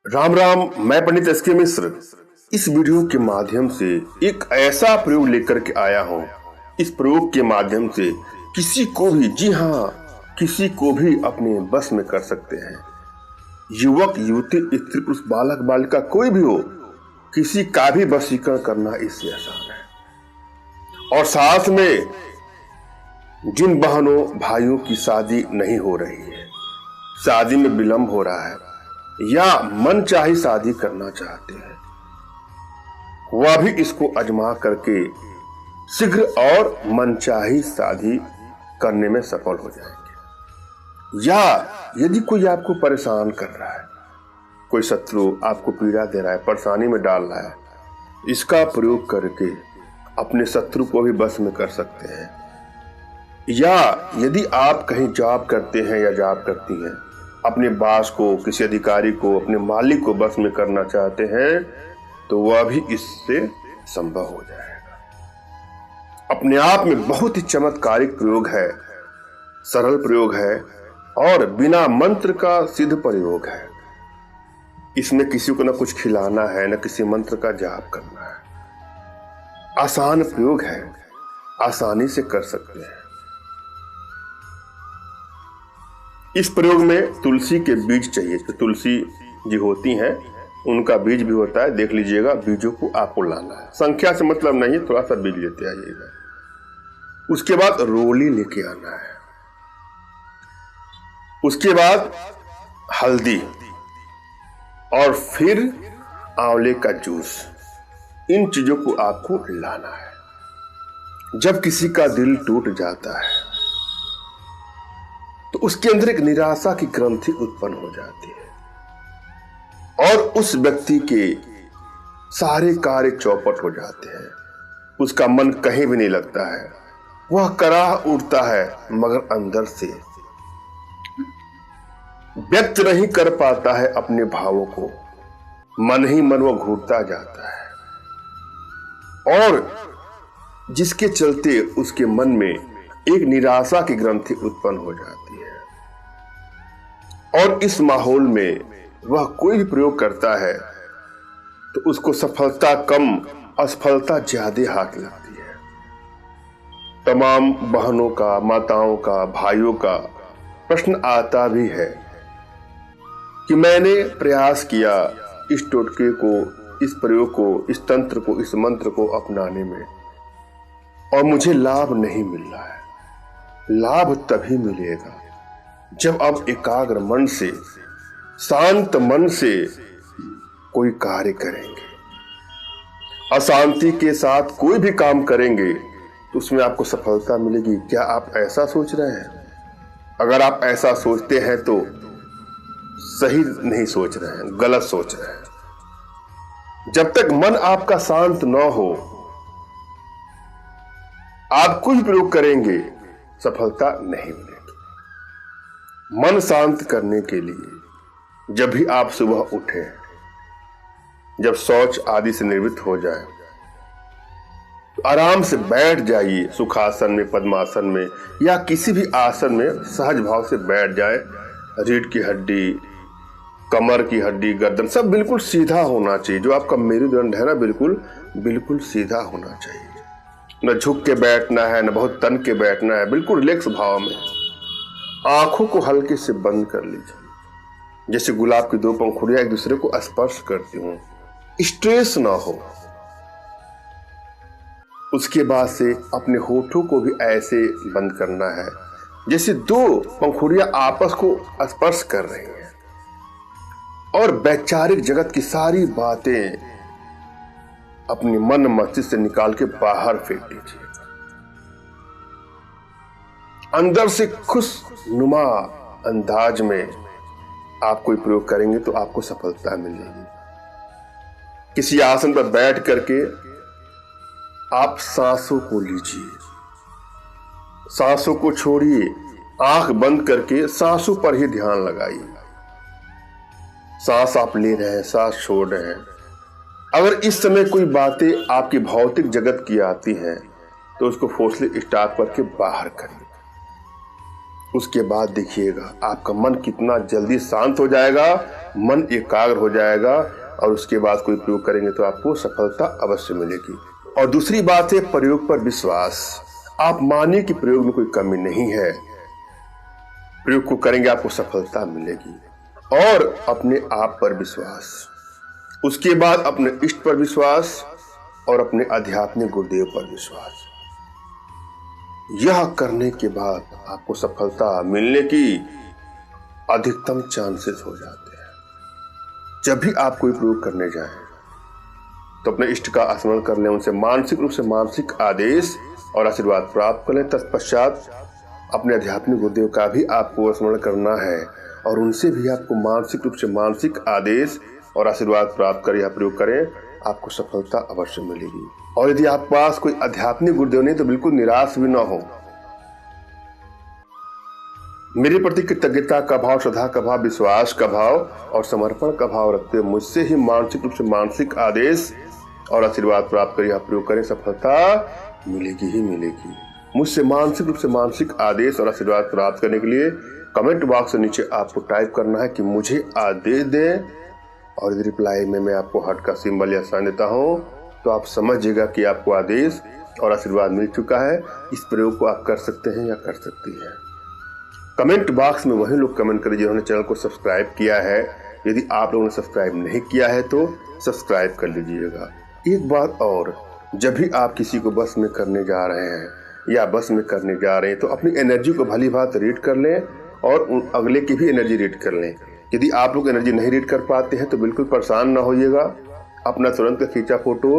राम राम। मैं पंडित एसके मिश्र इस वीडियो के माध्यम से एक ऐसा प्रयोग लेकर के आया हूँ। इस प्रयोग के माध्यम से किसी को भी, जी हाँ, किसी को भी अपने बस में कर सकते हैं। युवक, युवती, स्त्री, पुरुष, बालक, बालिका, कोई भी हो, किसी का भी वशीकरण करना इससे आसान है। और साथ में जिन बहनों भाइयों की शादी नहीं हो रही है, शादी में विलंब हो रहा है या मनचाही शादी करना चाहते हैं, वह भी इसको आजमा करके शीघ्र और मनचाही शादी करने में सफल हो जाएंगे। या यदि कोई आपको परेशान कर रहा है, कोई शत्रु आपको पीड़ा दे रहा है, परेशानी में डाल रहा है, इसका प्रयोग करके अपने शत्रु को भी बस में कर सकते हैं। या यदि आप कहीं जॉब करते हैं या जॉब करती हैं, अपने बॉस को, किसी अधिकारी को, अपने मालिक को बस में करना चाहते हैं, तो वह भी इससे संभव हो जाएगा। अपने आप में बहुत ही चमत्कारिक प्रयोग है, सरल प्रयोग है और बिना मंत्र का सिद्ध प्रयोग है। इसमें किसी को न कुछ खिलाना है, न किसी मंत्र का जाप करना है। आसान प्रयोग है, आसानी से कर सकते हैं। इस प्रयोग में तुलसी के बीज चाहिए। तो तुलसी जी होती हैं, उनका बीज भी होता है, देख लीजिएगा। बीजों को आपको लाना है, संख्या से मतलब नहीं, थोड़ा सा बीज लेते आइएगा। उसके बाद रोली लेके आना है। उसके बाद हल्दी और फिर आंवले का जूस, इन चीजों को आपको लाना है। जब किसी का दिल टूट जाता है तो उसके अंदर एक निराशा की ग्रंथि उत्पन्न हो जाती है और उस व्यक्ति के सारे कार्य चौपट हो जाते हैं। उसका मन कहीं भी नहीं लगता है, वह कराह उठता है, मगर अंदर से व्यक्त नहीं कर पाता है अपने भावों को। मन ही मन वो घूरता जाता है और जिसके चलते उसके मन में एक निराशा की ग्रंथि उत्पन्न हो जाती है। और इस माहौल में वह कोई भी प्रयोग करता है तो उसको सफलता कम, असफलता ज्यादा हाथ लगती है। तमाम बहनों का, माताओं का, भाइयों का प्रश्न आता भी है कि मैंने प्रयास किया इस टोटके को, इस प्रयोग को, इस तंत्र को, इस मंत्र को अपनाने में और मुझे लाभ नहीं मिल रहा है। लाभ तभी मिलेगा जब आप एकाग्र मन से, शांत मन से कोई कार्य करेंगे। अशांति के साथ कोई भी काम करेंगे तो उसमें आपको सफलता मिलेगी। क्या आप ऐसा सोच रहे हैं? अगर आप ऐसा सोचते हैं तो सही नहीं सोच रहे हैं, गलत सोच रहे हैं। जब तक मन आपका शांत न हो, आप कुछ प्रयोग करेंगे, सफलता नहीं मिलेगी। मन शांत करने के लिए जब भी आप सुबह उठे, जब शौच आदि से निवृत्त हो जाए, तो आराम से बैठ जाइए। सुखासन में, पद्मासन में या किसी भी आसन में सहज भाव से बैठ जाए। रीढ़ की हड्डी, कमर की हड्डी, गर्दन सब बिल्कुल सीधा होना चाहिए। जो आपका मेरुदंड है ना, बिल्कुल सीधा होना चाहिए। न झुक के बैठना है, न बहुत तन के बैठना है, बिल्कुल रिलैक्स भाव में। आंखों को हल्के से बंद कर लीजिए, जैसे गुलाब की दो पंखुड़ियां एक दूसरे को स्पर्श करती हूं। स्ट्रेस ना हो। उसके बाद से अपने होठों को भी ऐसे बंद करना है जैसे दो पंखुड़ियां आपस को स्पर्श कर रही हैं। और वैचारिक जगत की सारी बातें अपने मन मस्तिष्क से निकाल के बाहर फेंक दीजिए। अंदर से खुशनुमा अंदाज में आप कोई प्रयोग करेंगे तो आपको सफलता मिलेगी। किसी आसन पर बैठ करके आप सांसों को लीजिए, सांसों को छोड़िए, आंख बंद करके सांसों पर ही ध्यान लगाइए। सांस आप ले रहे हैं, सांस छोड़ रहे हैं। अगर इस समय कोई बातें आपकी भौतिक जगत की आती हैं तो उसको फोर्सली स्टॉप करके बाहर करिए। उसके बाद देखिएगा आपका मन कितना जल्दी शांत हो जाएगा, मन एकाग्र हो जाएगा और उसके बाद कोई प्रयोग करेंगे तो आपको सफलता अवश्य मिलेगी। और दूसरी बात है प्रयोग पर विश्वास। आप मानिए कि प्रयोग में कोई कमी नहीं है, प्रयोग को करेंगे आपको सफलता मिलेगी। और अपने आप पर विश्वास, उसके बाद अपने इष्ट पर विश्वास और अपने आध्यात्मिक गुरुदेव पर विश्वास। यह करने के बाद आपको सफलता मिलने की अधिकतम चांसेस हो जाते हैं। जब भी आप कोई प्रयोग करने जाएं तो अपने इष्ट का स्मरण कर लें, उनसे मानसिक रूप से मानसिक आदेश और आशीर्वाद प्राप्त कर लें। तत्पश्चात अपने आध्यात्मिक गुरुदेव का भी आपको स्मरण करना है और उनसे भी आपको मानसिक रूप से मानसिक आदेश और आशीर्वाद प्राप्त कर यह प्रयोग करें, आपको सफलता अवश्य मिलेगी। और यदि आपके पास कोई आध्यात्मिक गुरुदेव नहीं तो बिल्कुल निराश भी ना हो। मेरे प्रति कृतज्ञता का भाव, श्रद्धा का भाव, विश्वास का भाव और समर्पण का भाव रखते हुए मुझसे ही मानसिक रूप से मानसिक आदेश और आशीर्वाद प्राप्त कर यह प्रयोग करें, सफलता मिलेगी ही मिलेगी। मुझसे मानसिक रूप से मानसिक आदेश और आशीर्वाद प्राप्त करने के लिए कमेंट बॉक्स के नीचे आपको टाइप करना है कि मुझे आदेश दें, और यदि रिप्लाई में मैं आपको हार्ट का सिंबल या साइन देता हूं तो आप समझिएगा कि आपको आदेश और आशीर्वाद मिल चुका है। इस प्रयोग को आप कर सकते हैं या कर सकती हैं। कमेंट बॉक्स में वही लोग कमेंट करिए जिन्होंने चैनल को सब्सक्राइब किया है। यदि आप लोगों ने सब्सक्राइब नहीं किया है तो सब्सक्राइब कर लीजिएगा। एक बात और, जब भी आप किसी को बस में करने जा रहे हैं या बस में करने जा रहे हैं तो अपनी एनर्जी को भली बात रीड कर लें और उन अगले की भी एनर्जी रीड कर लें। यदि आप लोग एनर्जी नहीं रीड कर पाते हैं तो बिल्कुल परेशान ना होइएगा। अपना तुरंत खींचा फोटो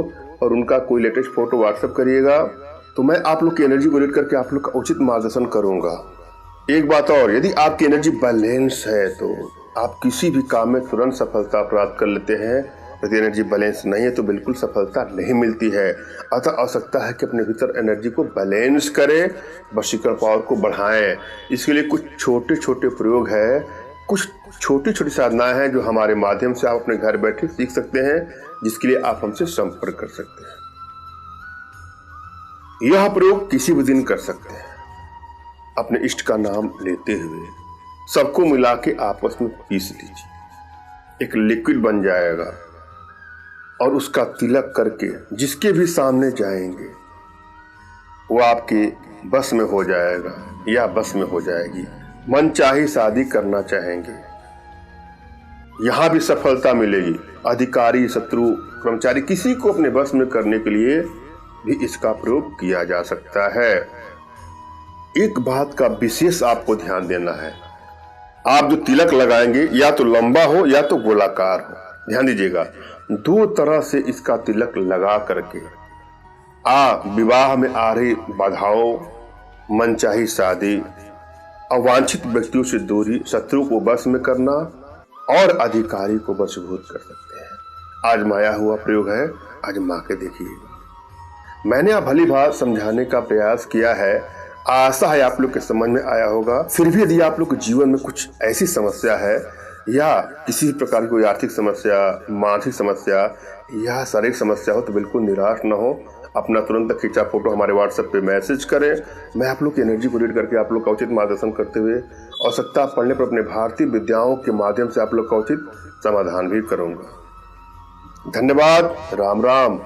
और उनका कोई लेटेस्ट फोटो व्हाट्सएप करिएगा, तो मैं आप लोग की एनर्जी को रीड करके आप लोग का उचित मार्गदर्शन करूंगा। एक बात और, यदि आपकी एनर्जी बैलेंस है तो आप किसी भी काम में तुरंत सफलता प्राप्त कर लेते हैं। यदि एनर्जी बैलेंस नहीं है तो बिल्कुल सफलता नहीं मिलती है। अतः आवश्यकता है कि अपने भीतर एनर्जी को बैलेंस करें, वशीकरण पावर को बढ़ाएं। इसके लिए कुछ छोटे छोटे प्रयोग है, कुछ छोटी छोटी साधनाएं हैं जो हमारे माध्यम से आप अपने घर बैठे सीख सकते हैं, जिसके लिए आप हमसे संपर्क कर सकते हैं। यह प्रयोग किसी भी दिन कर सकते हैं। अपने इष्ट का नाम लेते हुए सबको मिला के आपस में पीस लीजिए, एक लिक्विड बन जाएगा और उसका तिलक करके जिसके भी सामने जाएंगे वो आपके बस में हो जाएगा या बस में हो जाएगी। मन चाहे शादी करना चाहेंगे, यहां भी सफलता मिलेगी। अधिकारी, शत्रु, कर्मचारी, किसी को अपने बस में करने के लिए भी इसका प्रयोग किया जा सकता है। एक बात का विशेष आपको ध्यान देना है, आप जो तिलक लगाएंगे या तो लंबा हो या तो गोलाकार हो। ध्यान दीजिएगा, दो तरह से इसका तिलक लगा करके विवाह में आ रही बाधाओं, मनचाही शादी, अवांछित व्यक्तियों से दूरी, शत्रु को वश में करना और अधिकारी को वशीभूत कर सकते हैं। आजमाया हुआ प्रयोग है, आजमा के देखिए। मैंने आप भली बात समझाने का प्रयास किया है, आशा है आप लोग के समझ में आया होगा। फिर भी यदि आप लोग के जीवन में कुछ ऐसी समस्या है या किसी प्रकार की कोई आर्थिक समस्या, मानसिक समस्या या शारीरिक समस्या हो तो बिल्कुल निराश न हो। अपना तुरंत खींचा फोटो हमारे व्हाट्सएप पे मैसेज करें। मैं आप लोग की एनर्जी को रीड करके आप लोग का उचित मार्गदर्शन करते हुए आवश्यकता पड़ने पर अपने भारतीय विद्याओं के माध्यम से आप लोग का उचित समाधान भी करूंगा। धन्यवाद। राम राम।